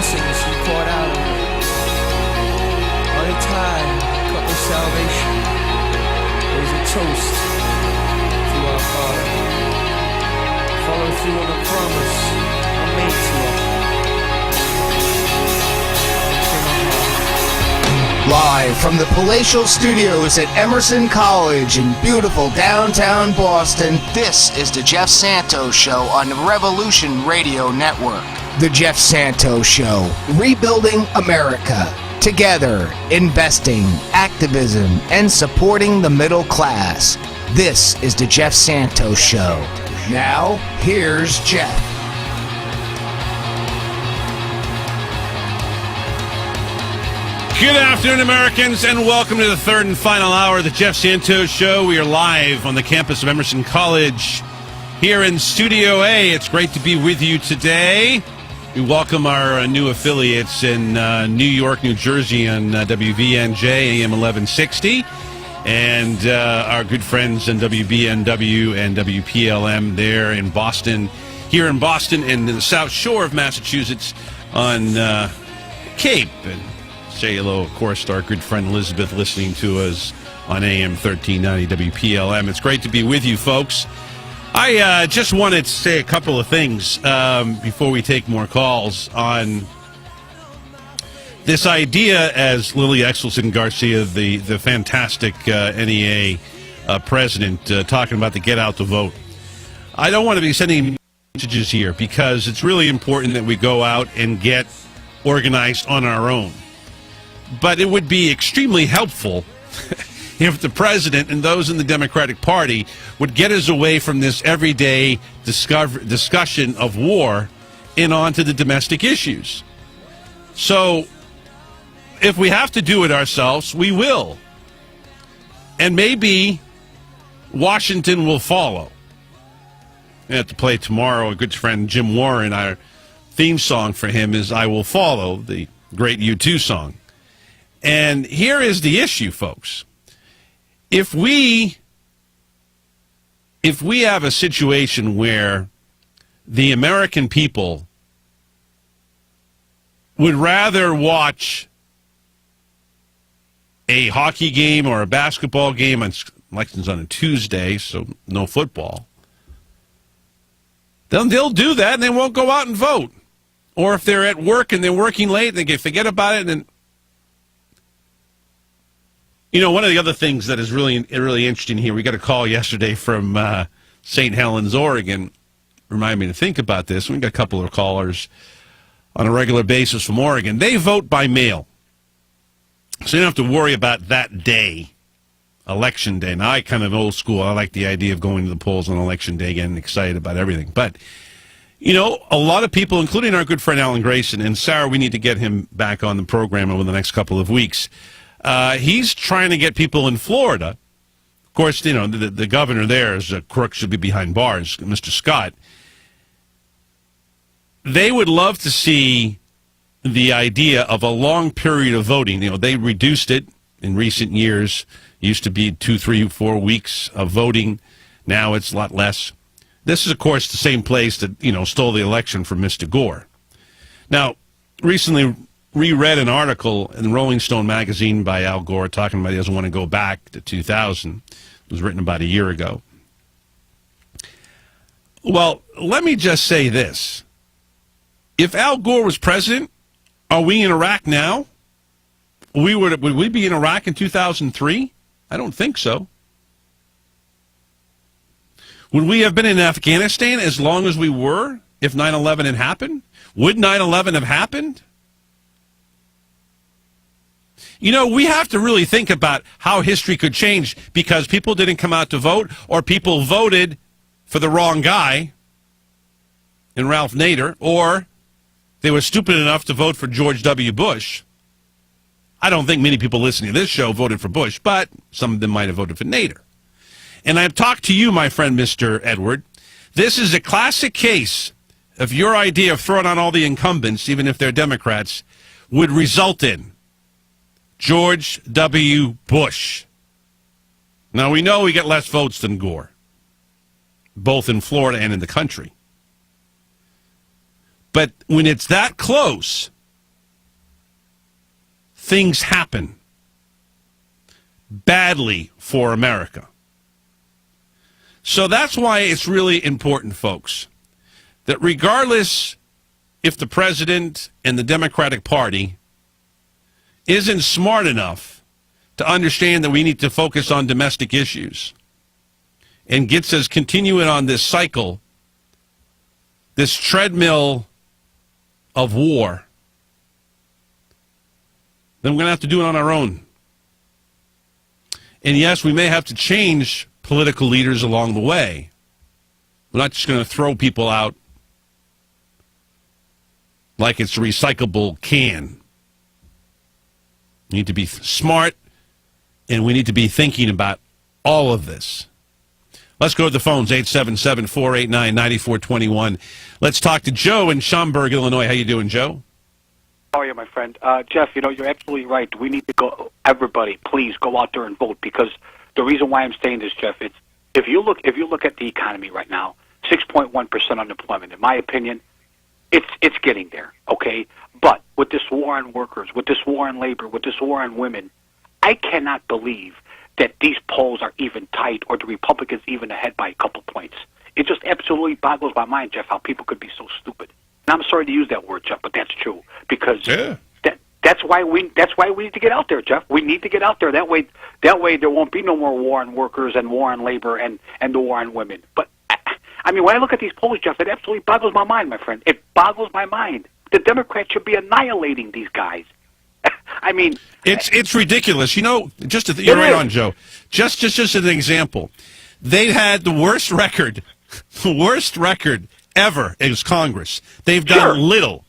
blessings you poured out on me. Only time cut with salvation. It was a toast to our Father. Follow through on the promise I made to you. Live from the palatial studios at Emerson College in beautiful downtown Boston, this is the Jeff Santos Show on the Revolution Radio Network. The Jeff Santos Show, rebuilding America. Together, investing, activism, and supporting the middle class. This is the Jeff Santos Show. Now, here's Jeff. Good afternoon, Americans, and welcome to the third and final hour of the Jeff Santos Show. We are live on the campus of Emerson College here in Studio A. It's great to be with you today. We welcome our new affiliates in New York, New Jersey on WVNJ, AM 1160, and our good friends in WBNW and WPLM there in Boston, here in Boston and in the South Shore of Massachusetts on Cape. And say hello, of course, to our good friend Elizabeth listening to us on AM 1390 WPLM. It's great to be with you, folks. I just wanted to say a couple of things before we take more calls on this idea, as Lily Exelson Garcia, the fantastic NEA president, talking about the get out to vote. I don't want to be sending messages here because it's really important that we go out and get organized on our own. But it would be extremely helpful if the president and those in the Democratic Party would get us away from this everyday discussion of war and onto the domestic issues. So if we have to do it ourselves, we will. And maybe Washington will follow. I have to play tomorrow. A good friend, Jim Warren, our theme song for him is I Will Follow, the great U2 song. And here is the issue, folks. If we have a situation where the American people would rather watch a hockey game or a basketball game, elections on a Tuesday, so no football, then they'll do that and they won't go out and vote. Or if they're at work and they're working late, they can forget about it. And you know, one of the other things that is really interesting here, we got a call yesterday from St. Helens, Oregon. Remind me to think about this. We got a couple of callers on a regular basis from Oregon. They vote by mail. So you don't have to worry about that day, Election Day. Now, I kind of old school. I like the idea of going to the polls on Election Day, getting excited about everything. But, you know, a lot of people, including our good friend Alan Grayson, and Sarah, we need to get him back on the program over the next couple of weeks. He's trying to get people in Florida. Of course, you know, the governor there is a crook, should be behind bars, Mr. Scott. They would love to see the idea of a long period of voting. You know, they reduced it in recent years. It used to be 2, 3, 4 weeks of voting. Now it's a lot less. This is, of course, the same place that, you know, stole the election from Mr. Gore. Now, recently reread an article in Rolling Stone magazine by Al Gore talking about he doesn't want to go back to 2000. It was written about a year ago. Well, let me just say this. If Al Gore was president, are we in Iraq now? Would we be in Iraq in 2003? I don't think so. Would we have been in Afghanistan as long as we were if 9/11 had happened? Would 9/11 have happened? You know, we have to really think about how history could change because people didn't come out to vote or people voted for the wrong guy in Ralph Nader, or they were stupid enough to vote for George W. Bush. I don't think many people listening to this show voted for Bush, but some of them might have voted for Nader. And I've talked to you, my friend, Mr. Edward. This is a classic case of your idea of throwing on all the incumbents, even if they're Democrats, would result in George W. Bush. Now, we know we get less votes than Gore, both in Florida and in the country. But when it's that close, things happen badly for America. So that's why it's really important, folks, that regardless if the president and the Democratic Party isn't smart enough to understand that we need to focus on domestic issues and gets us continuing on this cycle, this treadmill of war, then we're going to have to do it on our own. And yes, we may have to change political leaders along the way. We're not just going to throw people out like it's a recyclable can. We need to be smart, and we need to be thinking about all of this. Let's go to the phones, 877-489-9421. Let's talk to Joe in Schaumburg, Illinois. How you doing, Joe? How are you, my friend? Jeff, you're absolutely right. We need to go, everybody, please go out there and vote, because the reason why I'm saying this, Jeff, it's if you look at the economy right now, 6.1% unemployment. In my opinion, it's getting there, okay? But with this war on workers, with this war on labor, with this war on women, I cannot believe that these polls are even tight or the Republicans even ahead by a couple points. It just absolutely boggles my mind, Jeff, how people could be so stupid. And I'm sorry to use that word, Jeff, but that's true, because that's why we need to get out there, Jeff. We need to get out there. That way there won't be no more war on workers and war on labor and the war on women. But I mean, when I look at these polls, Jeff, it absolutely boggles my mind, my friend. It boggles my mind. The Democrats should be annihilating these guys. I mean, it's ridiculous. You're right on, Joe. Just as an example, they had the worst record ever as Congress. They've done little.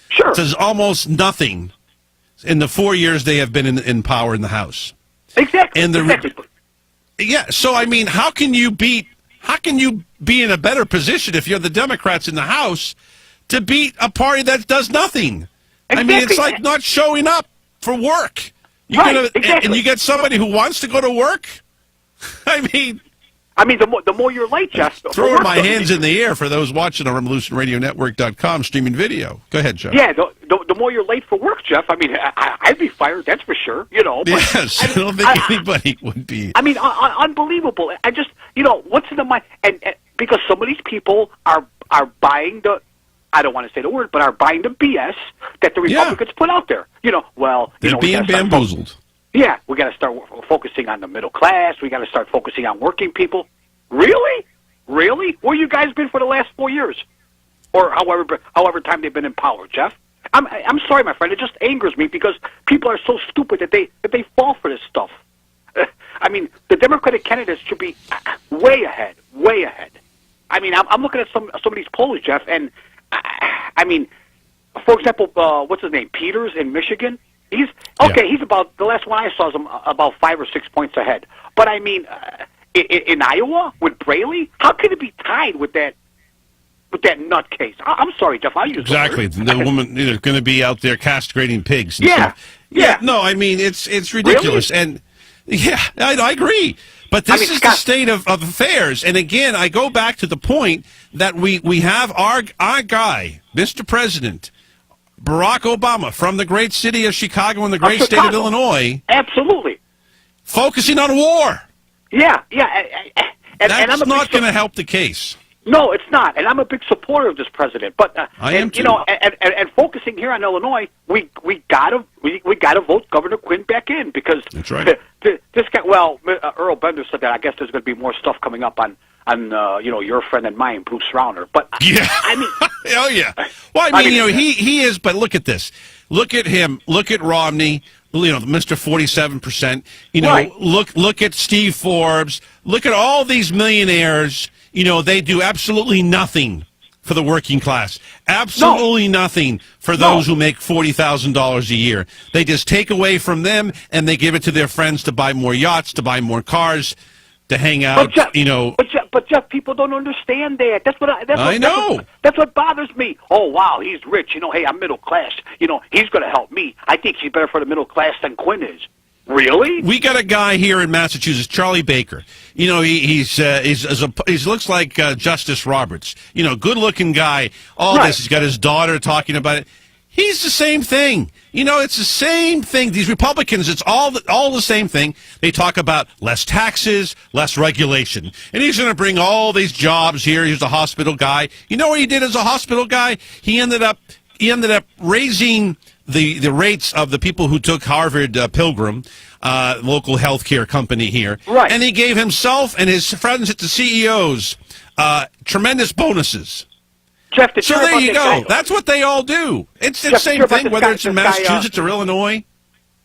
Sure. There's almost nothing in the 4 years they have been in power in the House. Exactly. And exactly. Yeah. So I mean, how can you be in a better position if you're the Democrats in the House to beat a party that does nothing? Exactly. I mean, it's like not showing up for work. Exactly. And you get somebody who wants to go to work. I mean, the more you're late, Jeff. Throwing my hands in the air for those watching on RevolutionRadioNetwork.com streaming video. Go ahead, Jeff. Yeah, the more you're late for work, Jeff. I mean, I'd be fired, that's for sure. But, yes, I don't think anybody would be. I mean, unbelievable. I just, what's in the mind? And because some of these people are buying the, I don't want to say the word, but are buying the BS that the Republicans put out there. They're being bamboozled. Yeah, we got to start focusing on the middle class. We got to start focusing on working people. Really? Where you guys been for the last 4 years, or however time they've been in power, Jeff? I'm sorry, my friend. It just angers me because people are so stupid that they fall for this stuff. I mean, the Democratic candidates should be way ahead. I mean, I'm looking at some of these polls, Jeff, and I mean, for example, what's his name, Peters in Michigan. He's about, the last one I saw is about 5 or 6 points ahead. But I mean, in Iowa with Braley, how could it be tied with that nutcase? I'm sorry, Jeff. I use exactly the woman is going to be out there castrating pigs. Yeah. No, I mean it's ridiculous, really? And I agree. But this is the state of affairs. And again, I go back to the point that we have our guy, Mr. President, Barack Obama, from the great city of Chicago and the great state of Illinois. Absolutely. Focusing on war. Yeah. That's not going to help the case. No, it's not, and I'm a big supporter of this president. But I am too. And focusing here on Illinois, we gotta vote Governor Quinn back in, because that's right. This guy. Well, Earl Bender said that. I guess there's going to be more stuff coming up on your friend and mine, Bruce Rauner. But yeah, I mean, oh yeah. Well, I mean, he is. But look at this. Look at him. Look at Romney. Mr. 47%. Right. Look at Steve Forbes. Look at all these millionaires. They do absolutely nothing for the working class. Absolutely nothing for those who make $40,000 a year. They just take away from them and they give it to their friends to buy more yachts, to buy more cars, to hang out. But Jeff, people don't understand that. I know. That's what bothers me. Oh wow, he's rich. Hey, I'm middle class. He's going to help me. I think he's better for the middle class than Quinn is. Really? We got a guy here in Massachusetts, Charlie Baker. He looks like Justice Roberts. Good-looking guy. All this. He's got his daughter talking about it. He's the same thing. You know, it's the same thing. These Republicans, it's all the same thing. They talk about less taxes, less regulation. And he's going to bring all these jobs here. He's a hospital guy. You know what he did as a hospital guy? He ended up raising the rates of the people who took Harvard Pilgrim, local healthcare company here. Right. And he gave himself and his friends at the CEOs tremendous bonuses. Jeff, So there you go. That's what they all do. It's the same thing, whether it's in Massachusetts or Illinois.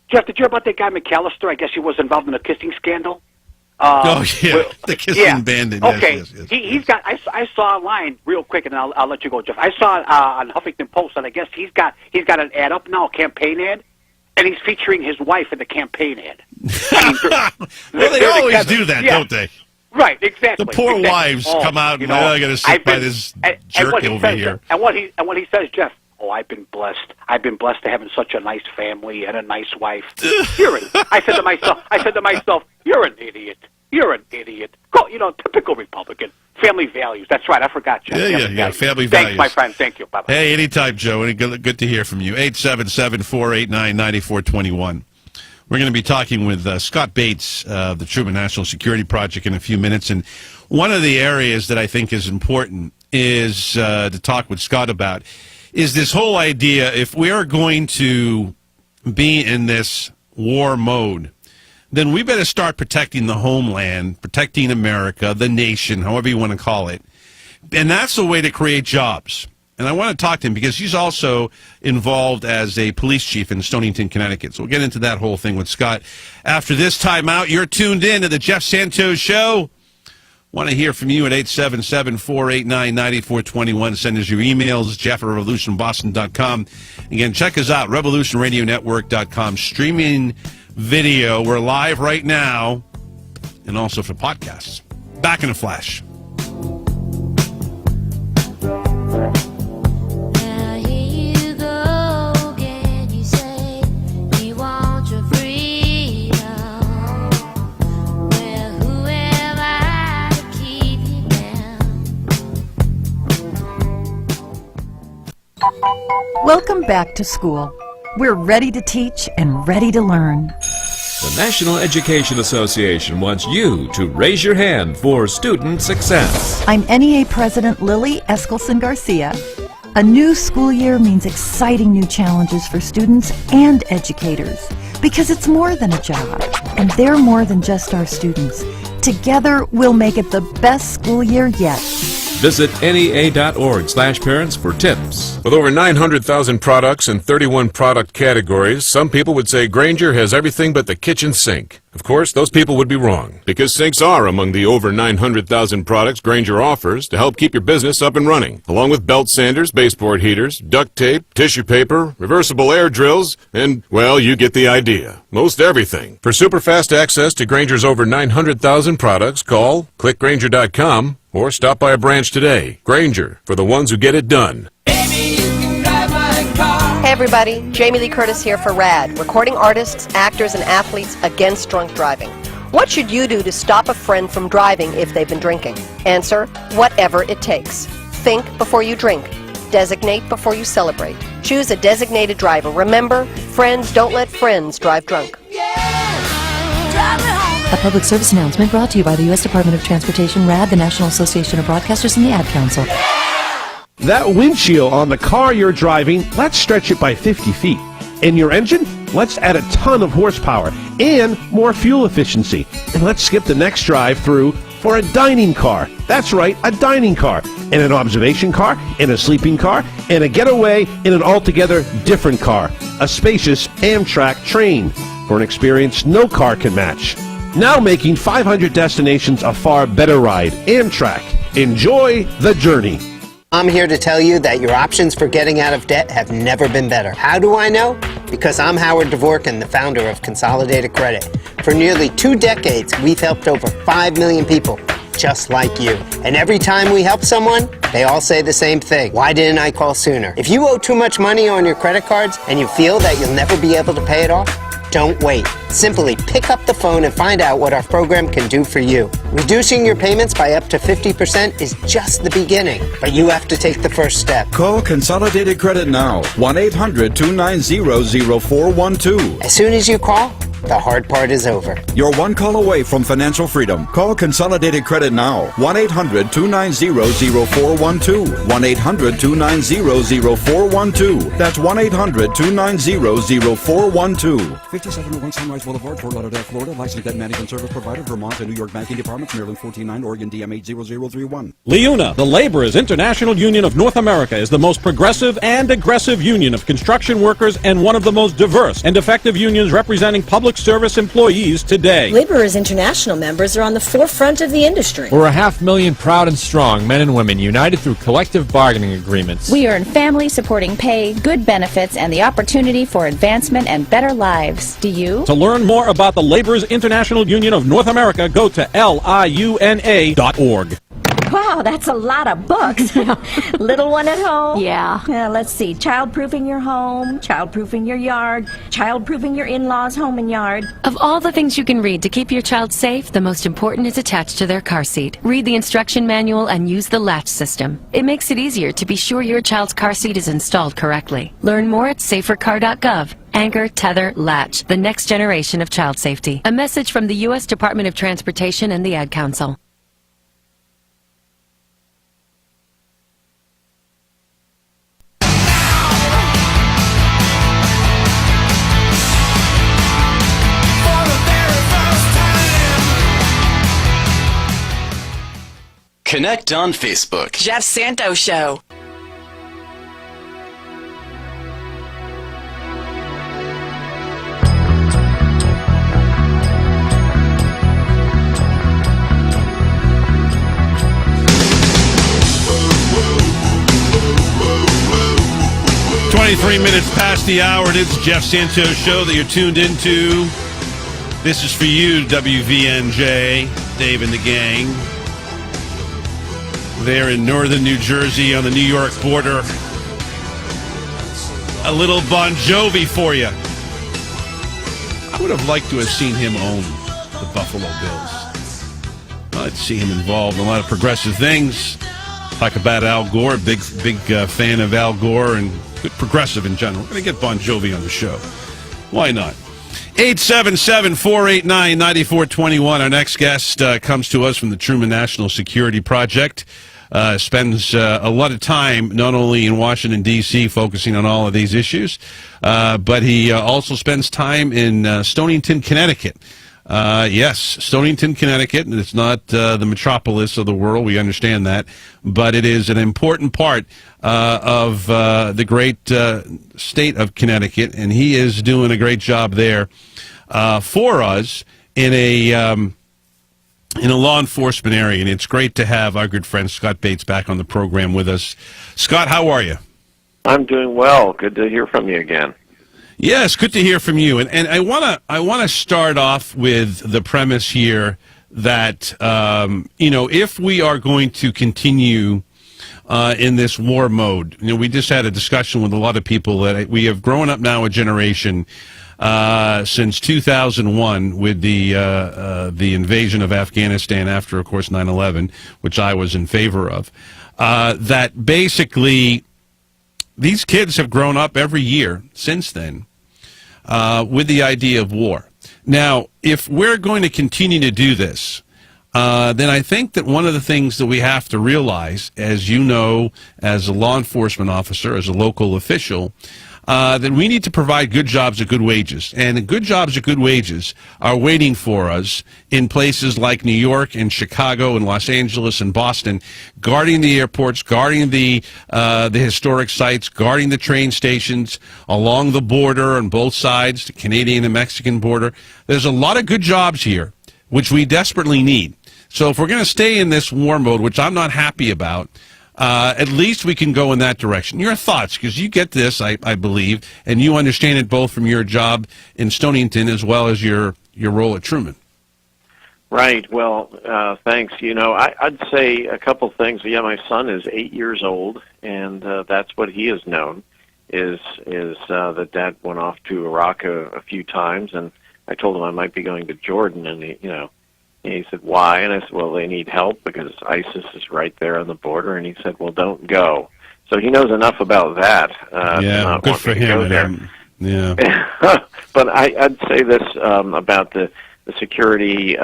Jeff, did you hear about that guy McAllister? I guess he was involved in a kissing scandal. The kissing bandit. Okay, yes. he's got. I saw online real quick, and I'll let you go, Jeff. I saw on Huffington Post, and I guess he's got an ad up now, a campaign ad, and he's featuring his wife in the campaign ad. Well, they always do that, don't they? Right, exactly. The poor wives come out and I got to sit by this jerk over here. And what he says, Jeff. Oh, I've been blessed. I've been blessed to having such a nice family and a nice wife. I said to myself, you're an idiot. You're an idiot. Go, typical Republican. Family values. That's right. I forgot, Jeff. Yeah. Family values. Thanks, my friend. Thank you. Bye-bye. Hey, anytime, Joe. Good to hear from you. 877-489-9421. We're going to be talking with Scott Bates of the Truman National Security Project in a few minutes. And one of the areas that I think is important is to talk with Scott about is this whole idea, if we are going to be in this war mode, then we better start protecting the homeland, protecting America, the nation, however you want to call it. And that's the way to create jobs. And I want to talk to him because he's also involved as a police chief in Stonington, Connecticut. So we'll get into that whole thing with Scott. After this timeout, you're tuned in to the Jeff Santos Show. Want to hear from you at 877-489-9421. Send us your emails, jeff@revolutionboston.com. Again, check us out, revolutionradionetwork.com. Streaming video. We're live right now, and also for podcasts. Back in a flash. Welcome back to school. We're ready to teach and ready to learn. The National Education Association wants you to raise your hand for student success. I'm NEA President Lily Eskelson Garcia. A new school year means exciting new challenges for students and educators because it's more than a job, and they're more than just our students. Together, we'll make it the best school year yet. Visit NEA.org/parents for tips. With over 900,000 products in 31 product categories, some people would say Grainger has everything but the kitchen sink. Of course, those people would be wrong, because sinks are among the over 900,000 products Grainger offers to help keep your business up and running, along with belt sanders, baseboard heaters, duct tape, tissue paper, reversible air drills, and, well, you get the idea. Most everything. For super fast access to Grainger's over 900,000 products, call clickgrainger.com or stop by a branch today. Grainger, for the ones who get it done. Hey everybody, Jamie Lee Curtis here for RAD, recording artists, actors, and athletes against drunk driving. What should you do to stop a friend from driving if they've been drinking? Answer, whatever it takes. Think before you drink. Designate before you celebrate. Choose a designated driver. Remember, friends don't let friends drive drunk. A public service announcement brought to you by the U.S. Department of Transportation, RAD, the National Association of Broadcasters, and the Ad Council. That windshield on the car you're driving, let's stretch it by 50 feet. And your engine, let's add a ton of horsepower and more fuel efficiency. And let's skip the next drive-through for a dining car. That's right, a dining car. And an observation car, and a sleeping car, and a getaway in an altogether different car. A spacious Amtrak train for an experience no car can match. Now making 500 destinations a far better ride. Amtrak. Enjoy the journey. I'm here to tell you that your options for getting out of debt have never been better. How do I know? Because I'm Howard Dvorkin, the founder of Consolidated Credit. For nearly 2 decades, we've helped over 5 million people just like you. And every time we help someone, they all say the same thing. Why didn't I call sooner? If you owe too much money on your credit cards and you feel that you'll never be able to pay it off, Don't wait. Simply pick up the phone and find out what our program can do for you. Reducing your payments by up to 50% is just the beginning, but you have to take the first step. Call Consolidated Credit now. 1-800-290-0412. As soon as you call, the hard part is over. You're one call away from financial freedom. Call Consolidated Credit now. 1-800-290-0412. 1-800-290-0412. That's 1-800-290-0412. 5701 Sunrise Boulevard, Fort Lauderdale, Florida. Licensed debt management service provider, Vermont and New York banking departments, Maryland 149, Oregon DM 80031. LIUNA, the Laborers International Union of North America, is the most progressive and aggressive union of construction workers and one of the most diverse and effective unions representing public service employees today. Laborers International members are on the forefront of the industry. We're 500,000 proud and strong men and women united through collective bargaining agreements. We earn family-supporting pay, good benefits, and the opportunity for advancement and better lives. Do you? To learn more about the Laborers International Union of North America, go to liuna.org. Wow, that's a lot of books. Little one at home? Yeah. Let's see. Childproofing your home, childproofing your yard, childproofing your in-laws' home and yard. Of all the things you can read to keep your child safe, the most important is attached to their car seat. Read the instruction manual and use the latch system. It makes it easier to be sure your child's car seat is installed correctly. Learn more at safercar.gov. Anchor, tether, latch, the next generation of child safety. A message from the U.S. Department of Transportation and the Ad Council. Connect on Facebook. Jeff Santos Show. Minutes past the hour. It is the Jeff Santos Show that you're tuned into. This is for you, WVNJ, Dave and the gang. There in northern New Jersey on the New York border. A little Bon Jovi for you. I would have liked to have seen him own the Buffalo Bills. I'd see him involved in a lot of progressive things. Talk about Al Gore, big fan of Al Gore and progressive in general. We're going to get Bon Jovi on the show. Why not? 877-489-9421. Our next guest comes to us from the Truman National Security Project. Spends a lot of time not only in Washington, D.C., focusing on all of these issues, but he also spends time in Stonington, Connecticut. Yes, Stonington, Connecticut, and it's not the metropolis of the world, we understand that, but it is an important part of the great state of Connecticut, and he is doing a great job there for us in a law enforcement area, and it's great to have our good friend Scott Bates back on the program with us. Scott, how are you? I'm doing well. Good to hear from you again. Yes, good to hear from you. And I wanna start off with the premise here that if we are going to continue in this war mode, we just had a discussion with a lot of people that we have grown up now a generation since 2001 with the invasion of Afghanistan after, of course, 9/11, which I was in favor of. That basically these kids have grown up every year since then with the idea of war. Now, if we're going to continue to do this, then I think that one of the things that we have to realize, as you know, as a law enforcement officer, as a local official, that we need to provide good jobs at good wages. And good jobs at good wages are waiting for us in places like New York and Chicago and Los Angeles and Boston, guarding the airports, guarding the historic sites, guarding the train stations along the border on both sides, the Canadian and Mexican border. There's a lot of good jobs here, which we desperately need. So if we're going to stay in this war mode, which I'm not happy about, at least we can go in that direction. Your thoughts, because you get this, I believe, and you understand it both from your job in Stonington as well as your role at Truman. Right. Well, thanks. I'd say a couple things. Yeah, my son is 8 years old, and that's what he has known. that Dad went off to Iraq a few times, and I told him I might be going to Jordan, and he said, why? And I said, well, they need help because ISIS is right there on the border. And he said, well, don't go. So he knows enough about that. Yeah, good for him. Yeah. But I'd say this about the security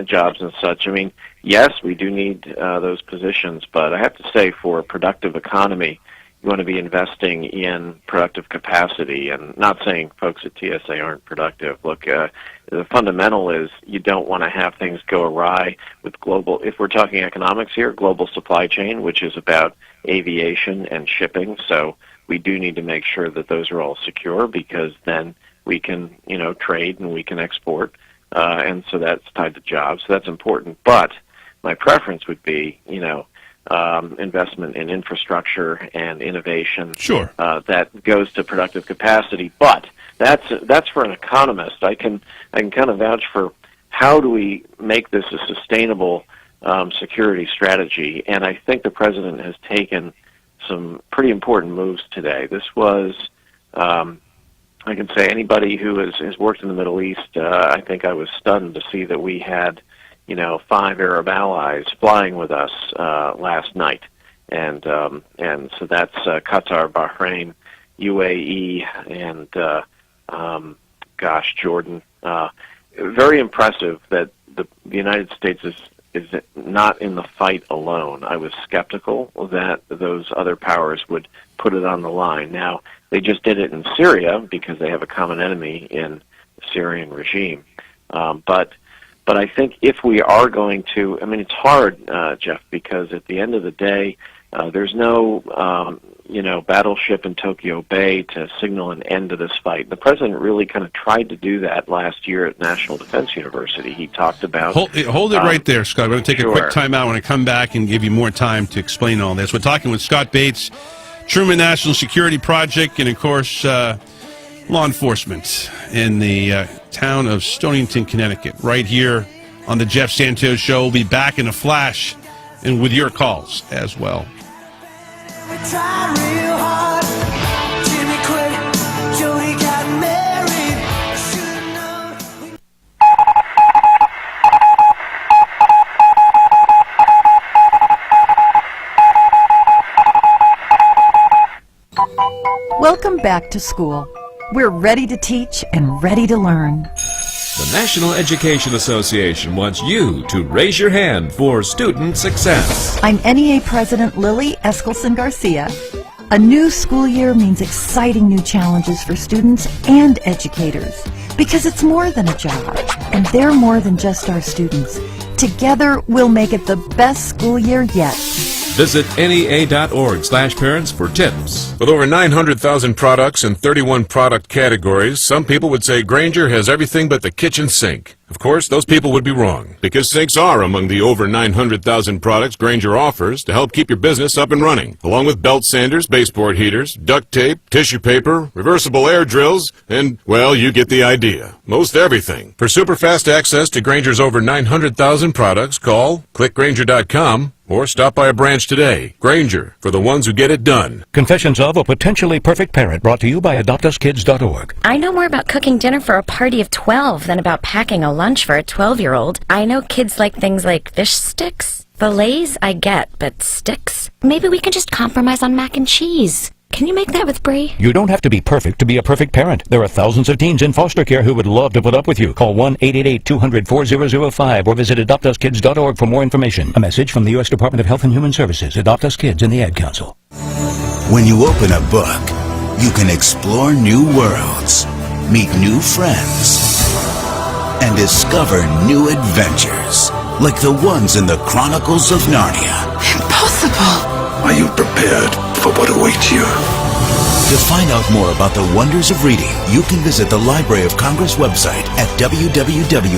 jobs and such. I mean, yes, we do need those positions, but I have to say for a productive economy, you want to be investing in productive capacity, and not saying folks at TSA aren't productive. Look, the fundamental is you don't want to have things go awry with global, if we're talking economics here, global supply chain, which is about aviation and shipping. So we do need to make sure that those are all secure, because then we can, trade and we can export. And so that's tied to jobs. So that's important. But my preference would be, investment in infrastructure and innovation. Sure. That goes to productive capacity. But that's for an economist. I can kind of vouch for how do we make this a sustainable security strategy. And I think the president has taken some pretty important moves today. This was, I can say anybody who has worked in the Middle East, I think I was stunned to see that we had 5 Arab allies flying with us last night, and so that's Qatar, Bahrain, UAE, and Jordan. Very impressive that the United States is not in the fight alone. I was skeptical that those other powers would put it on the line. Now, they just did it in Syria because they have a common enemy in the Syrian regime, But I think if we are going to, it's hard, Jeff, because at the end of the day, there's no, battleship in Tokyo Bay to signal an end to this fight. The president really kind of tried to do that last year at National Defense University. He talked about... Hold it right there, Scott. I'm going to take a quick time out. I want to come back and give you more time to explain all this. We're talking with Scott Bates, Truman National Security Project, and, of course, law enforcement in the town of Stonington, Connecticut, right here on the Jeff Santos Show. We'll be back in a flash and with your calls as well. Welcome back to school. We're ready to teach and ready to learn. The National Education Association wants you to raise your hand for student success. I'm NEA President Lily Eskelson Garcia. A new school year means exciting new challenges for students and educators, because it's more than a job, and they're more than just our students. Together, we'll make it the best school year yet. Visit NEA.org/parents for tips. With over 900,000 products in 31 product categories, some people would say Grainger has everything but the kitchen sink. Of course, those people would be wrong, because sinks are among the over 900,000 products Grainger offers to help keep your business up and running, along with belt sanders, baseboard heaters, duct tape, tissue paper, reversible air drills, and, well, you get the idea. Most everything. For super fast access to Grainger's over 900,000 products, call clickgrainger.com or stop by a branch today. Grainger, for the ones who get it done. Confessions of a Potentially Perfect Parent, brought to you by AdoptUsKids.org. I know more about cooking dinner for a party of 12 than about packing a lunch for a 12-year-old. I know kids like things like fish sticks. Fillets, I get, but sticks? Maybe we can just compromise on mac and cheese. Can you make that with Brie? You don't have to be perfect to be a perfect parent. There are thousands of teens in foster care who would love to put up with you. Call 1-888-200-4005 or visit AdoptUsKids.org for more information. A message from the U.S. Department of Health and Human Services, Adopt Us Kids, and the Ad Council. When you open a book, you can explore new worlds, meet new friends, and discover new adventures, like the ones in the Chronicles of Narnia. Impossible! Are you prepared for what awaits you? To find out more about the wonders of reading, you can visit the Library of Congress website at www.loc.gov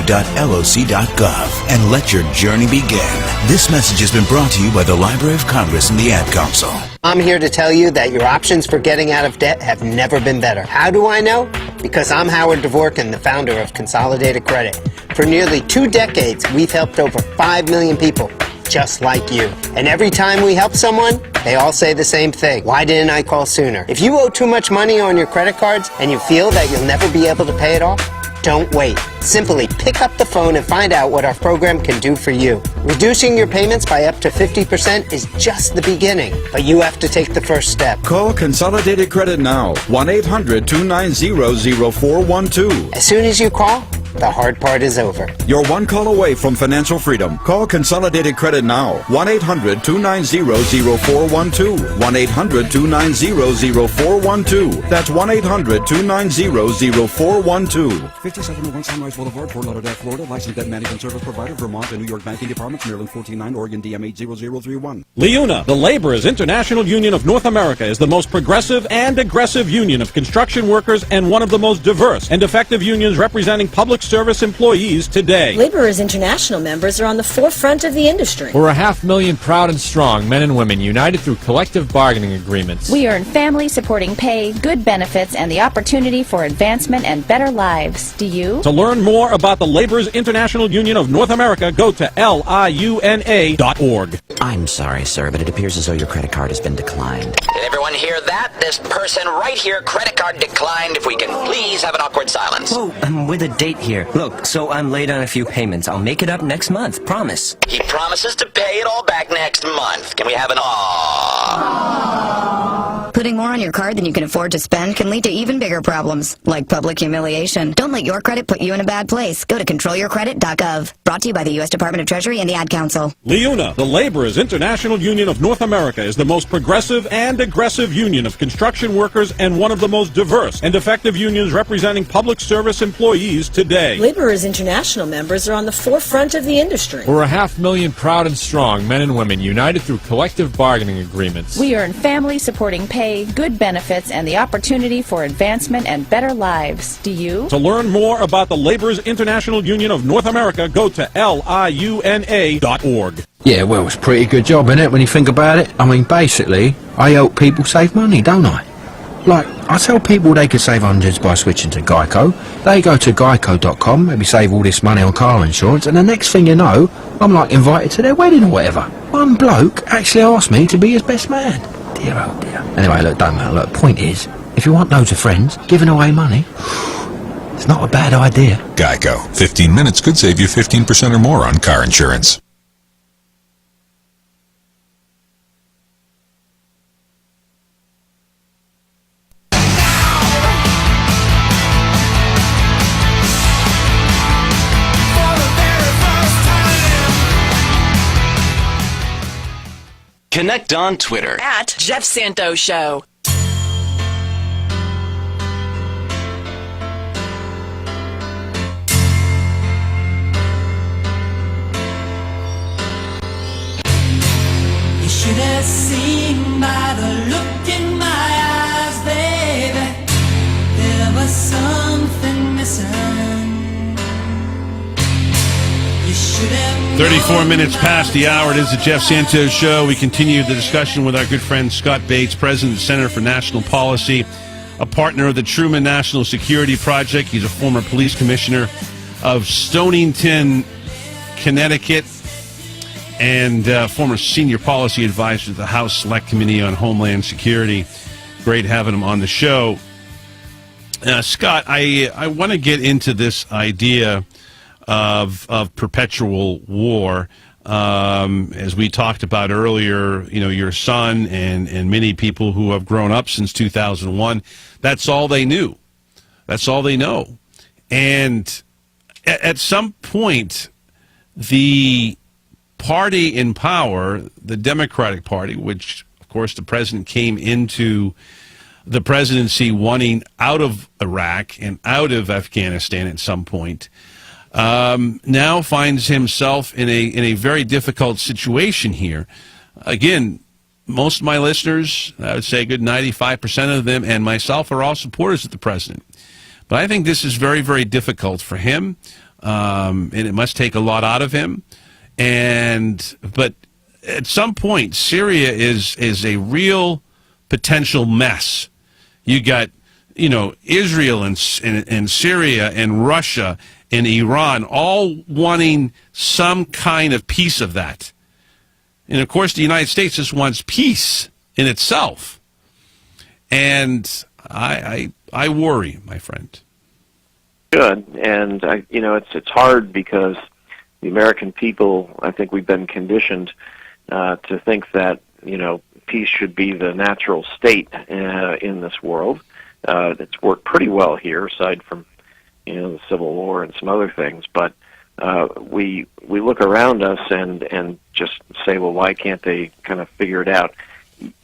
and let your journey begin. This message has been brought to you by the Library of Congress and the Ad Council. I'm here to tell you that your options for getting out of debt have never been better. How do I know? Because I'm Howard Dvorkin, the founder of Consolidated Credit. For nearly 2 decades, we've helped over 5 million people just like you. And every time we help someone, they all say the same thing. Why didn't I call sooner? If you owe too much money on your credit cards and you feel that you'll never be able to pay it off, don't wait. Simply pick up the phone and find out what our program can do for you. Reducing your payments by up to 50% is just the beginning, but you have to take the first step. Call Consolidated Credit now. 1-800-290-0412. As soon as you call, the hard part is over. You're one call away from financial freedom. Call Consolidated Credit now. 1-800-290-0412. 1-800-290-0412. That's 1-800-290-0412. 5701 Sunrise Boulevard, Fort Lauderdale, Florida. Licensed debt management service provider, Vermont and New York banking departments, Maryland 49, Oregon DM 80031. LIUNA, the Laborers International Union of North America, is the most progressive and aggressive union of construction workers and one of the most diverse and effective unions representing public service employees today. Laborers International members are on the forefront of the industry. We're 500,000 proud and strong men and women united through collective bargaining agreements. We earn family-supporting pay, good benefits, and the opportunity for advancement and better lives. Do you? To learn more about the Laborers International Union of North America, go to liuna.org. I'm sorry, sir, but it appears as though your credit card has been declined. Did everyone hear that? This person right here, credit card declined. If we can please have an awkward silence. Whoa, I'm with a date here. Look, so I'm late on a few payments. I'll make it up next month, promise. He promises to pay it all back next month. Can we have an aww? Putting more on your card than you can afford to spend can lead to even bigger problems, like public humiliation. Don't let your credit put you in a bad place. Go to controlyourcredit.gov. Brought to you by the U.S. Department of Treasury and the Ad Council. LIUNA, the Laborers International Union of North America, is the most progressive and aggressive union of construction workers and one of the most diverse and effective unions representing public service employees today. Laborers International members are on the forefront of the industry. We're 500,000 proud and strong men and women united through collective bargaining agreements. We earn family-supporting pay, good benefits, and the opportunity for advancement and better lives. Do you? To learn more about the Laborers International Union of North America, go to liuna.org. Yeah, well, it's a pretty good job, isn't it, when you think about it? I mean, basically, I help people save money, don't I? Like, I tell people they could save hundreds by switching to Geico. They go to geico.com, maybe save all this money on car insurance, and the next thing you know, I'm like invited to their wedding or whatever. One bloke actually asked me to be his best man. Dear oh dear. Anyway, look, don't matter. Look, point is, if you want loads of friends, giving away money, it's not a bad idea. Geico. 15 minutes could save you 15% or more on car insurance. Connect on Twitter at Jeff Santos Show. You should have seen by the look in my eyes, baby. There was something missing. 34 minutes past the hour. It is the Jeff Santos Show. We continue the discussion with our good friend Scott Bates, President of the Center for National Policy, a partner of the Truman National Security Project. He's a former police commissioner of Stonington, Connecticut, and former senior policy advisor to the House Select Committee on Homeland Security. Great having him on the show. Scott, I want to get into this idea of perpetual war. As we talked about earlier, you know, your son and many people who have grown up since 2001, that's all they knew. That's all they know. And at some point, the party in power, the Democratic Party, which, of course, the president came into the presidency wanting out of Iraq and out of Afghanistan at some point, now finds himself in a very difficult situation here. Again, most of my listeners, I would say a good 95% of them, and myself, are all supporters of the president. But I think this is very, very difficult for him, and it must take a lot out of him. But at some point, Syria is a real potential mess. You got, you know, Israel and Syria and Russia and Iran all wanting some kind of piece of that. And, of course, the United States just wants peace in itself. And I worry, my friend. Good. And, it's hard because the American people, I think we've been conditioned to think that, peace should be the natural state in this world. It's worked pretty well here, aside from, the Civil War and some other things. But we look around us and just say, well, why can't they kind of figure it out?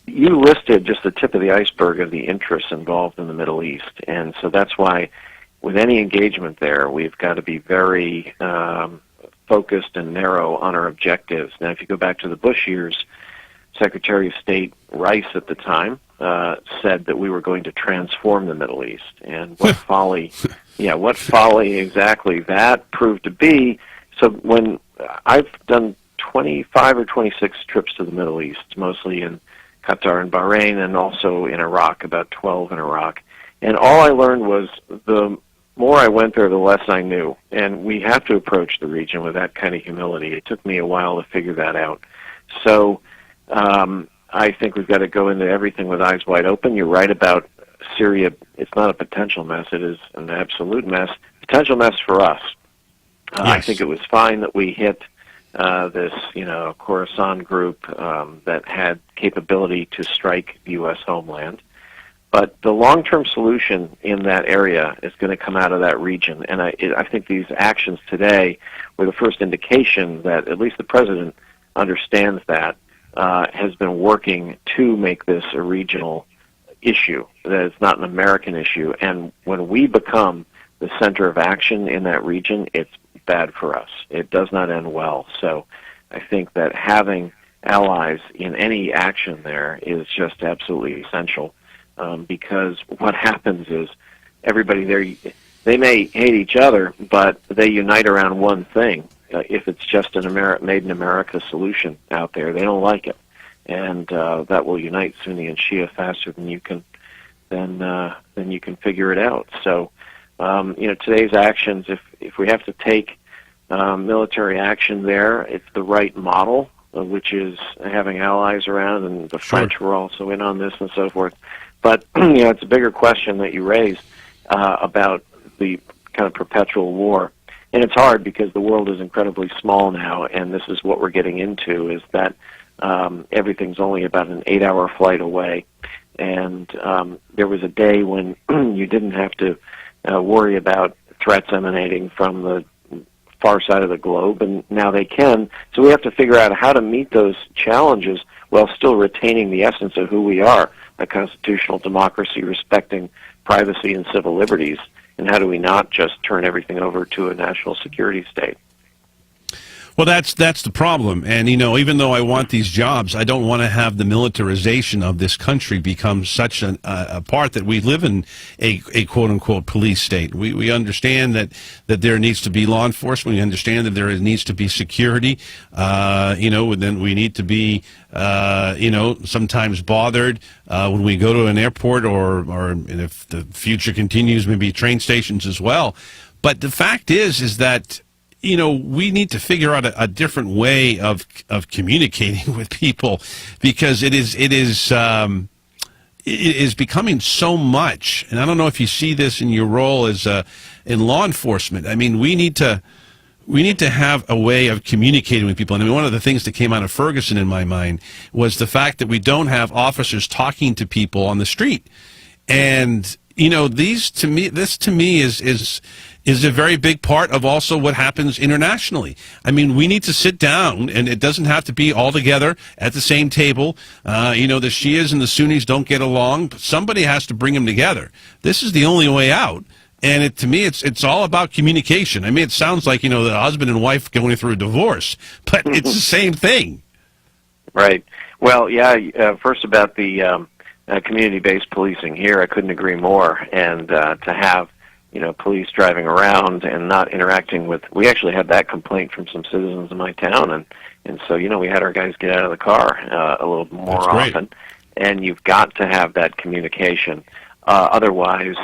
You listed just the tip of the iceberg of the interests involved in the Middle East, and so that's why with any engagement there, we've got to be very focused and narrow on our objectives. Now, if you go back to the Bush years, Secretary of State Rice at the time said that we were going to transform the Middle East, and what folly, what folly exactly that proved to be. So when I've done 25 or 26 trips to the Middle East, mostly in Qatar and Bahrain, and also in Iraq, about 12 in Iraq. And all I learned was the more I went there, the less I knew. And we have to approach the region with that kind of humility. It took me a while to figure that out. So I think we've got to go into everything with eyes wide open. You're right about Syria. It's not a potential mess. It is an absolute mess. Potential mess for us. Yes. I think it was fine that we hit this, Khorasan group that had capability to strike the U.S. homeland. But the long-term solution in that area is going to come out of that region. And I think these actions today were the first indication that at least the president understands that, has been working to make this a regional issue, that it's not an American issue. And when we become the center of action in that region, it's bad for us. It does not end well. So I think that having allies in any action there is just absolutely essential, because what happens is everybody there, they may hate each other, but they unite around one thing. If it's just an made in America solution out there, they don't like it. And that will unite Sunni and Shia faster than you can figure it out. So today's actions, if we have to take military action there, it's the right model, which is having allies around, and the French were also in on this and so forth. But it's a bigger question that you raised about the kind of perpetual war. And it's hard because the world is incredibly small now, and this is what we're getting into, is that everything's only about an 8-hour flight away. And there was a day when you didn't have to worry about threats emanating from the far side of the globe, and now they can. So we have to figure out how to meet those challenges while still retaining the essence of who we are, a constitutional democracy respecting privacy and civil liberties. And how do we not just turn everything over to a national security state? Well, that's the problem. And, even though I want these jobs, I don't want to have the militarization of this country become such a part that we live in a quote-unquote police state. We understand that there needs to be law enforcement. We understand that there needs to be security. And then we need to be, sometimes bothered when we go to an airport or if the future continues, maybe train stations as well. But the fact is that we need to figure out a different way of communicating with people, because it is becoming so much. And I don't know if you see this in your role as in law enforcement. I mean, we need to have a way of communicating with people. And I mean, one of the things that came out of Ferguson in my mind was the fact that we don't have officers talking to people on the street. And this to me is a very big part of also what happens internationally. I mean, we need to sit down, and it doesn't have to be all together at the same table. The Shias and the Sunnis don't get along, but somebody has to bring them together. This is the only way out. And to me, it's all about communication. I mean, it sounds like, the husband and wife going through a divorce, but it's the same thing. Right. Well, first about the community-based policing here, I couldn't agree more. And to have police driving around and not interacting with. We actually had that complaint from some citizens in my town, and so we had our guys get out of the car a little more often. And you've got to have that communication. Otherwise,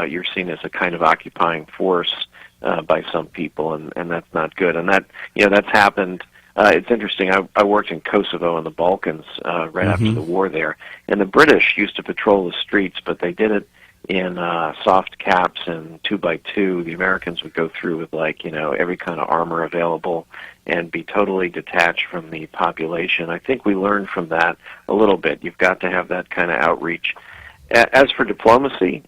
you're seen as a kind of occupying force by some people, and that's not good. And that's happened It's interesting. I worked in Kosovo in the Balkans right after the war there, and the British used to patrol the streets, but they did it in soft caps and 2x2. The Americans would go through with every kind of armor available and be totally detached from the population. I think we learned from that a little bit. You've got to have that kind of outreach. As for diplomacy,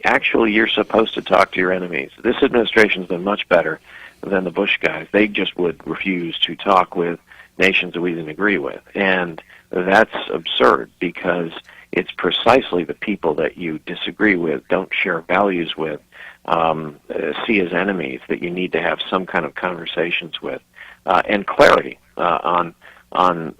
actually you're supposed to talk to your enemies. This administration's been much better than the Bush guys. They just would refuse to talk with nations that we didn't agree with. And that's absurd, because it's precisely the people that you disagree with, don't share values with, see as enemies, that you need to have some kind of conversations with, and clarity on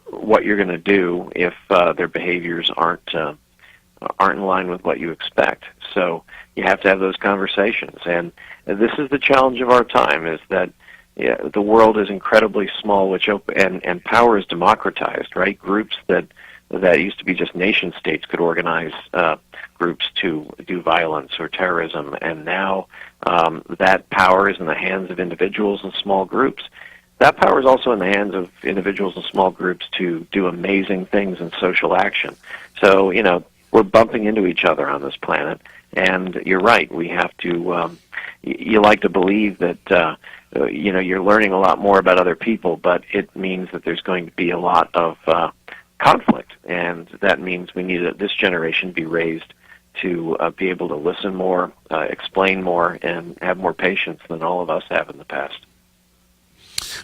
what you're going to do if their behaviors aren't in line with what you expect. So you have to have those conversations. And this is the challenge of our time, is that the world is incredibly small, and power is democratized, right? Groups that used to be just nation states could organize groups to do violence or terrorism, and now that power is in the hands of individuals and small groups. That power is also in the hands of individuals and small groups to do amazing things in social action. So, we're bumping into each other on this planet, and you're right. We have to, you like to believe that, you're learning a lot more about other people, but it means that there's going to be a lot of conflict, and that means we need this generation be raised to be able to listen more, explain more, and have more patience than all of us have in the past.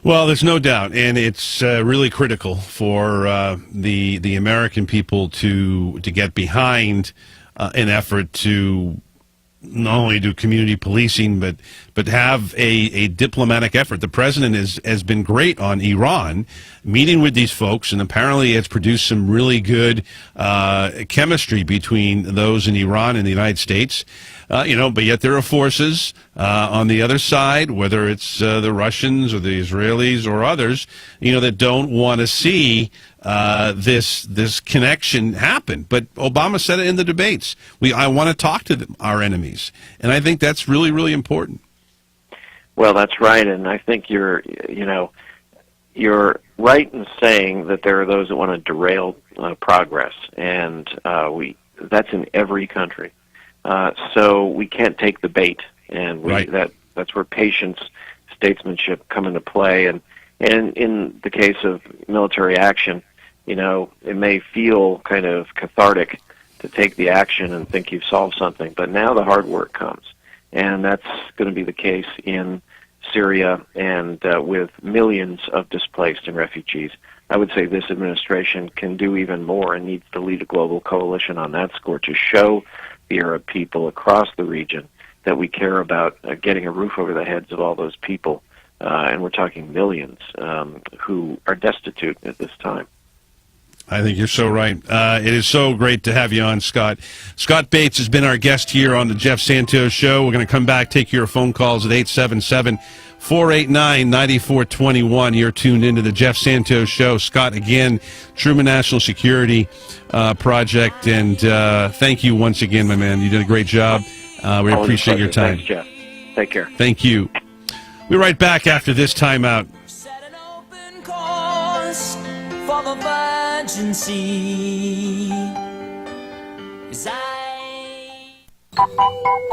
Well, there's no doubt, and it's really critical for the American people to get behind an effort to not only do community policing, but have a diplomatic effort. The president has been great on Iran, meeting with these folks, and apparently it's produced some really good chemistry between those in Iran and the United States. But yet there are forces on the other side, whether it's the Russians or the Israelis or others, that don't want to see this connection happen. But Obama said it in the debates. I want to talk to our enemies, and I think that's really, really important. Well, that's right, and I think you're right in saying that there are those that want to derail progress, and that's in every country. So we can't take the bait, and that's where patience, statesmanship come into play. And in the case of military action, it may feel kind of cathartic to take the action and think you've solved something, but now the hard work comes, and that's going to be the case in Syria and with millions of displaced and refugees. I would say this administration can do even more and needs to lead a global coalition on that score to show the Arab people across the region that we care about getting a roof over the heads of all those people, and we're talking millions who are destitute at this time. I think you're so right. It is so great to have you on, Scott. Scott Bates has been our guest here on the Jeff Santos Show. We're going to come back, take your phone calls at 877-489-9421. You're tuned into the Jeff Santos Show. Scott, again, Truman National Security Project, and thank you once again, my man. You did a great job. We appreciate your time. Thanks, Jeff. Take care. Thank you. We'll be right back after this timeout. For the virgin sea.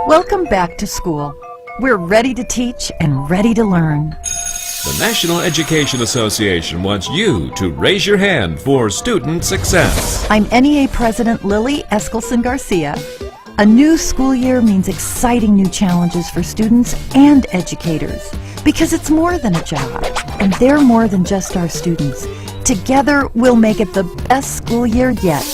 Welcome back to school. We're ready to teach and ready to learn. The National Education Association wants you to raise your hand for student success. I'm NEA President Lily Eskelson Garcia. A new school year means exciting new challenges for students and educators, because it's more than a job, and they're more than just our students. Together, we'll make it the best school year yet.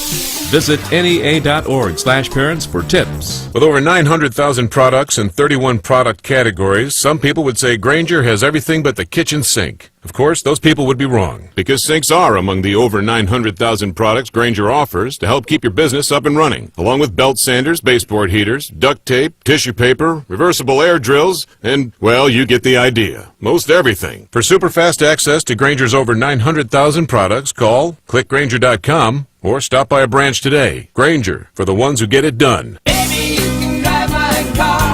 Visit NEA.org/parents for tips. With over 900,000 products and 31 product categories, some people would say Grainger has everything but the kitchen sink. Of course, those people would be wrong, because sinks are among the over 900,000 products Grainger offers to help keep your business up and running, along with belt sanders, baseboard heaters, duct tape, tissue paper, reversible air drills, and, well, you get the idea. Most everything. For super fast access to Grainger's over 900,000 products, call, click Grainger.com, or stop by a branch today. Grainger, for the ones who get it done.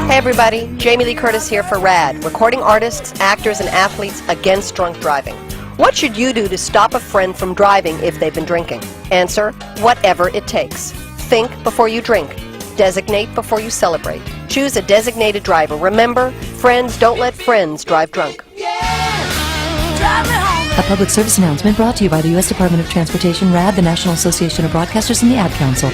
Hey everybody, Jamie Lee Curtis here for RAD, Recording Artists, Actors, and Athletes Against Drunk Driving. What should you do to stop a friend from driving if they've been drinking? Answer, whatever it takes. Think before you drink. Designate before you celebrate. Choose a designated driver. Remember, friends don't let friends drive drunk. A public service announcement brought to you by the U.S. Department of Transportation, RAD, the National Association of Broadcasters, and the Ad Council.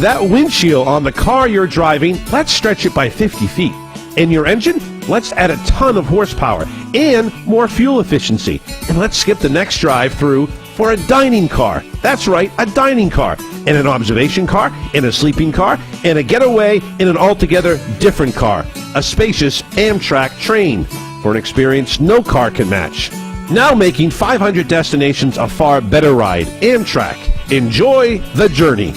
That windshield on the car you're driving, let's stretch it by 50 feet. And your engine? Let's add a ton of horsepower and more fuel efficiency. And let's skip the next drive-through for a dining car. That's right, a dining car. And an observation car, and a sleeping car, and a getaway in an altogether different car. A spacious Amtrak train for an experience no car can match. Now making 500 destinations a far better ride. Amtrak. Enjoy the journey.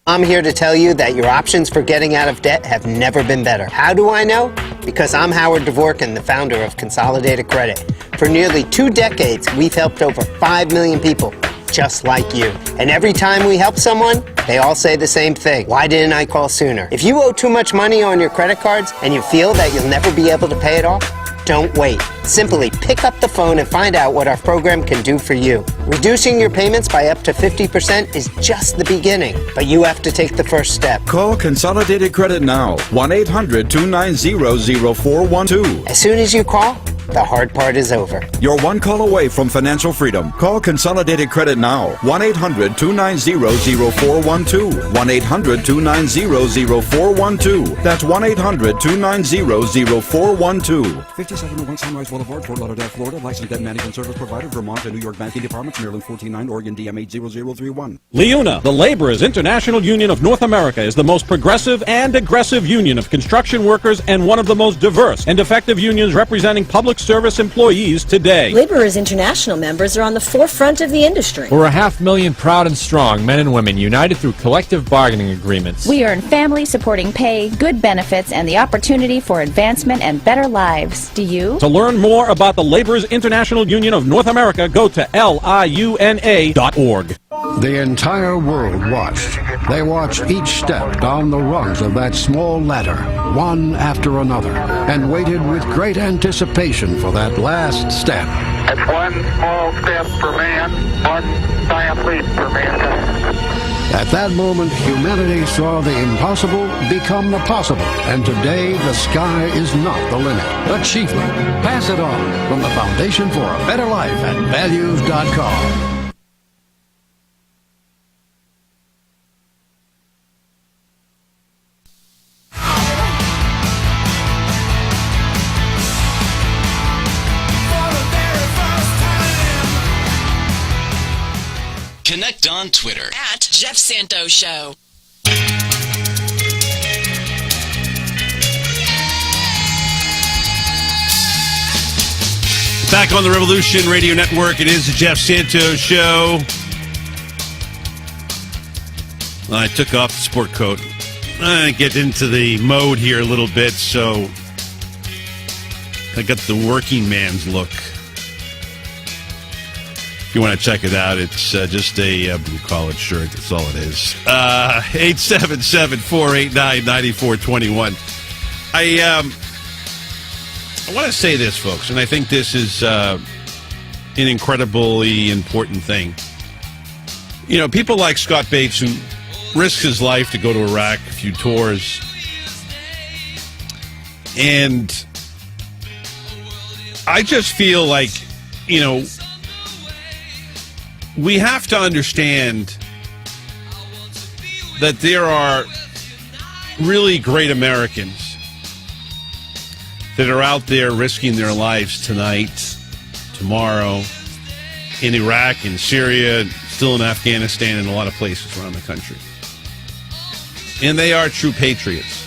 I'm here to tell you that your options for getting out of debt have never been better. How do I know? Because I'm Howard Dvorkin, the founder of Consolidated Credit. For nearly 2 decades, we've helped over 5 million people just like you. And every time we help someone, they all say the same thing. Why didn't I call sooner? If you owe too much money on your credit cards and you feel that you'll never be able to pay it off, don't wait. Simply pick up the phone and find out what our program can do for you. Reducing your payments by up to 50% is just the beginning, but you have to take the first step. Call Consolidated Credit now. 1-800-290-0412. As soon as you call, the hard part is over. You're one call away from financial freedom. Call Consolidated Credit now. 1-800-290-0412. 1-800-290-0412. That's 1-800-290-0412. 5701 Sunrise Boulevard, Fort Lauderdale, Florida. Licensed debt management service provider, Vermont and New York banking departments, Maryland 149, Oregon DM 80031. LIUNA, the Laborers International Union of North America, is the most progressive and aggressive union of construction workers and one of the most diverse and effective unions representing public service employees today. Laborers International members are on the forefront of the industry. We're 500,000 proud and strong men and women united through collective bargaining agreements. We earn family-supporting pay, good benefits, and the opportunity for advancement and better lives. Do you? To learn more about the Laborers International Union of North America, go to liuna.org. The entire world watched. They watched each step down the rungs of that small ladder, one after another, and waited with great anticipation for that last step. It's one small step for man, one giant leap for mankind. At that moment, humanity saw the impossible become the possible, and today the sky is not the limit. Achievement. Pass it on from the Foundation for a Better Life at values.com. Connect on Twitter at Jeff Santos Show. Back on the Revolution Radio Network, it is the Jeff Santos Show. I took off the sport coat. I get into the mode here a little bit, so I got the working man's look. If you want to check it out, it's just a blue collared shirt. That's all it is. 877-489-9421. I want to say this, folks, and I think this is an incredibly important thing. You know, people like Scott Bates, who risked his life to go to Iraq, a few tours, and I just feel like, you know, we have to understand that there are really great Americans that are out there risking their lives tonight, tomorrow, in Iraq, in Syria, still in Afghanistan, and a lot of places around the country. And they are true patriots.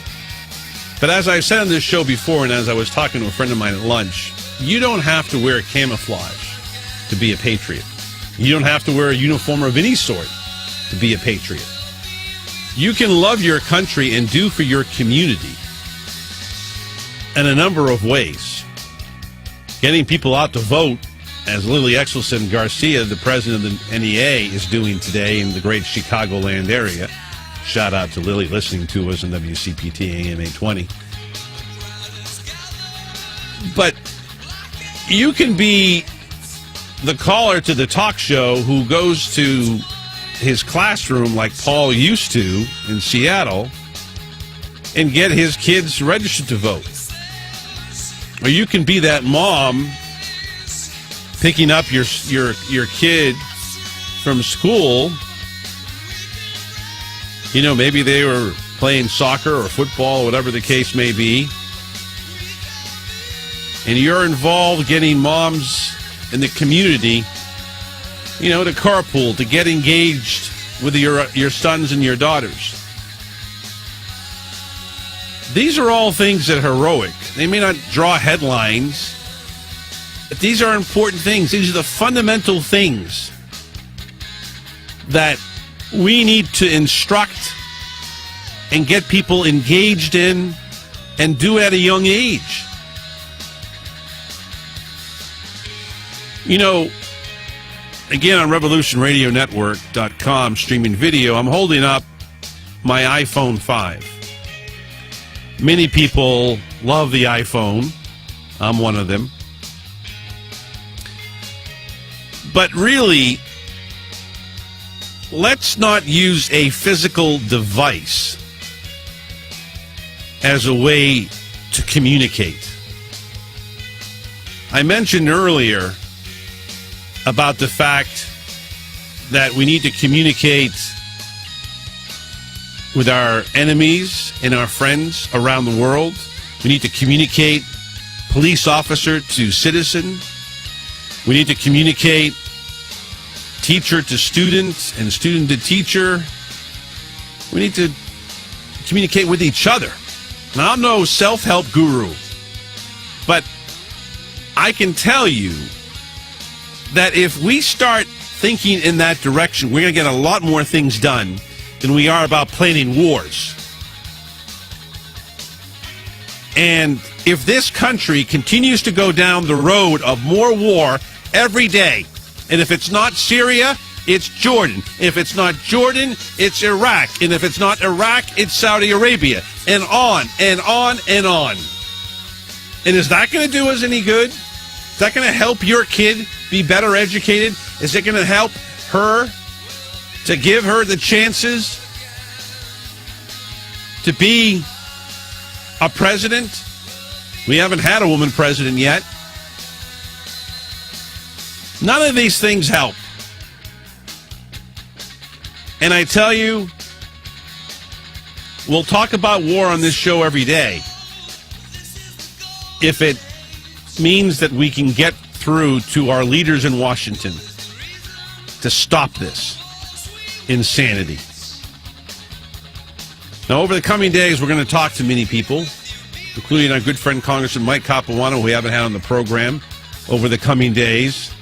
But as I've said on this show before, and as I was talking to a friend of mine at lunch, you don't have to wear camouflage to be a patriot. You don't have to wear a uniform of any sort to be a patriot. You can love your country and do for your community in a number of ways. Getting people out to vote, as Lily Exelson Garcia, the president of the NEA, is doing today in the great Chicagoland area. Shout out to Lily listening to us on WCPT AM 820. But you can be the caller to the talk show who goes to his classroom like Paul used to in Seattle and get his kids registered to vote. Or you can be that mom picking up your kid from school. You know, maybe they were playing soccer or football or whatever the case may be. And you're involved getting moms in the community, you know, to carpool, to get engaged with your sons and your daughters. These are all things that are heroic. They may not draw headlines, but these are important things. These are the fundamental things that we need to instruct and get people engaged in and do at a young age. You know, again, on RevolutionRadioNetwork.com, streaming video, I'm holding up my iPhone 5. Many people love the iPhone. I'm one of them. But really, let's not use a physical device as a way to communicate. I mentioned earlier about the fact that we need to communicate with our enemies and our friends around the world. We need to communicate police officer to citizen. We need to communicate teacher to student and student to teacher. We need to communicate with each other. Now, I'm no self-help guru, but I can tell you that if we start thinking in that direction, we're going to get a lot more things done than we are about planning wars. And if this country continues to go down the road of more war every day, and if it's not Syria, it's Jordan. If it's not Jordan, it's Iraq. And if it's not Iraq, it's Saudi Arabia. And on and on and on. And is that going to do us any good? Is that going to help your kid be better educated? Is it going to help her to give her the chances to be a president? We haven't had a woman president yet. None of these things help. And I tell you, we'll talk about war on this show every day if it means that we can get through to our leaders in Washington to stop this insanity. Now, over the coming days, we're going to talk to many people, including our good friend Congressman Mike Capuano, who we haven't had on the program over the coming days.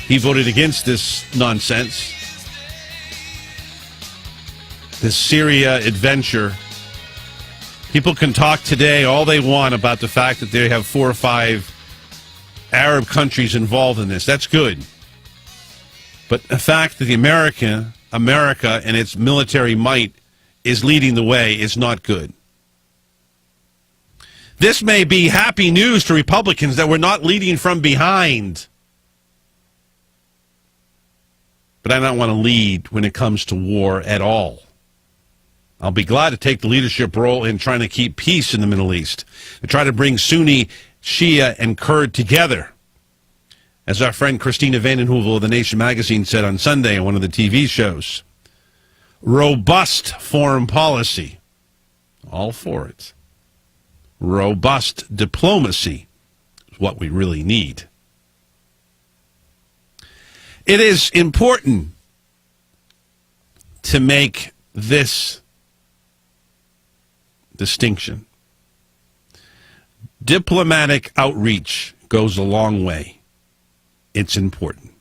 He voted against this nonsense, this Syria adventure. People can talk today all they want about the fact that they have 4 or 5 Arab countries involved in this. That's good. But the fact that America and its military might is leading the way is not good. This may be happy news to Republicans that we're not leading from behind. But I don't want to lead when it comes to war at all. I'll be glad to take the leadership role in trying to keep peace in the Middle East, to try to bring Sunni, Shia, and Kurd together. As our friend Christina Vanden Heuvel of The Nation magazine said on Sunday on one of the TV shows, robust foreign policy. All for it. Robust diplomacy is what we really need. It is important to make this distinction. Diplomatic outreach goes a long way. It's important.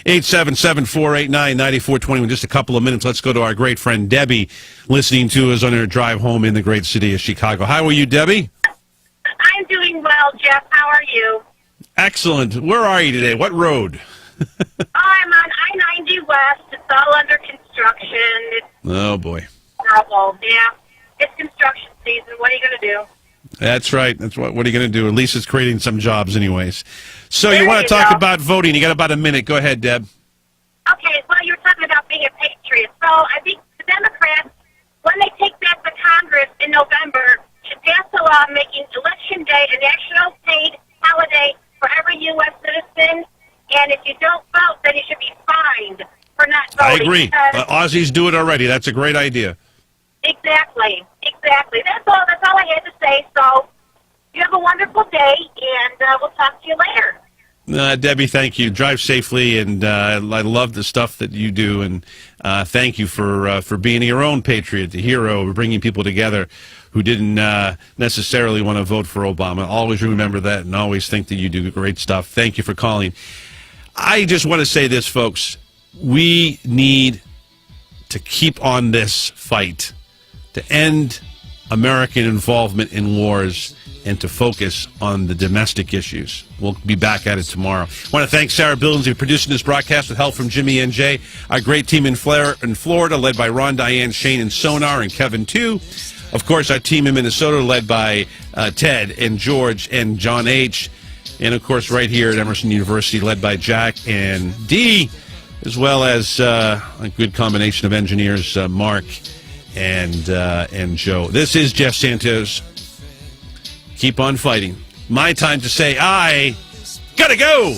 877-489-9421. In just a couple of minutes, let's go to our great friend Debbie, listening to us on her drive home in the great city of Chicago. How are you, Debbie? I'm doing well, Jeff. How are you? Excellent. Where are you today? What road? I'm on I-90 West. It's all under construction. Oh, boy. Terrible. Yeah. It's construction season. What are you going to do? That's right. That's what are you going to do? At least it's creating some jobs anyways. So There you want to you talk go. about voting. You got about a minute. Go ahead, Deb. Okay, well, you were talking about being a patriot. So I think the Democrats, when they take back the Congress in November, should pass a law making Election Day a national paid holiday for every U.S. citizen. And if you don't vote, then you should be fined for not I voting. agree. because- Aussies do it already. That's a great idea. Exactly. That's all I had to say. So you have a wonderful day, and we'll talk to you later. Debbie, thank you. Drive safely, and I love the stuff that you do, and thank you for being your own patriot, the hero, bringing people together who didn't necessarily want to vote for Obama. Always remember that, and always think that you do great stuff. Thank you for calling. I just want to say this, folks. We need to keep on this fight to end American involvement in wars and to focus on the domestic issues. We'll be back at it tomorrow. I want to thank Sarah Billings for producing this broadcast with help from Jimmy and Jay. Our great team in Florida, led by Ron, Diane, Shane, and Sonar, and Kevin, too. Of course, our team in Minnesota, led by Ted and George and John H. And, of course, right here at Emerson University, led by Jack and Dee, as well as a good combination of engineers, Mark and Joe. This is Jeff Santos. Keep on fighting. My time to say I gotta go.